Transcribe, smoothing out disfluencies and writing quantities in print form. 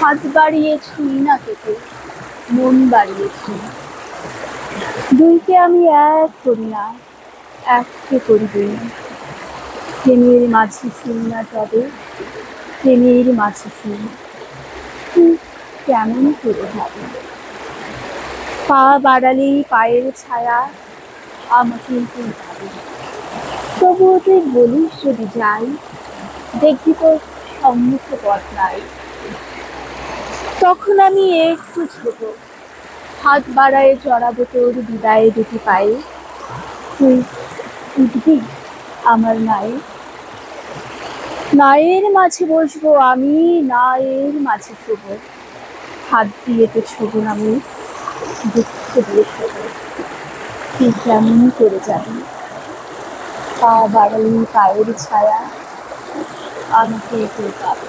হাত বাড়িয়ে ছুঁই না তোকে, মন বাড়িয়েছি। দুইকে আমি এক করি না, এককে করি দুই। প্রেমের মাঝে ফুল না তবে, প্রেমের মাঝে ফুল তুই কেমন করে ভাবি। পা বাড়ালেই পায়ের ছায়া আমাকে তুই ভাবি। তবুও তুই বলিস যদি যাই, দেখবি তোর সম্মুখে পথ নাই। তখন আমি একটু ছোট, হাত বাড়ায় চড়াবো তোর বিদায়ে দুটি পায়ে। তুই উঠবি আমার নায়ে, নায়ের মাঝে বসবো আমি, নায়ের মাঝে শোবো। হাত দিয়ে তো ছোবো না মুখ, দুঃখ দিয়ে শোবো। তুই কেমন করে যাবি, পা বাড়ালেই পায়ের ছায়া আমাকে তুই পাবি।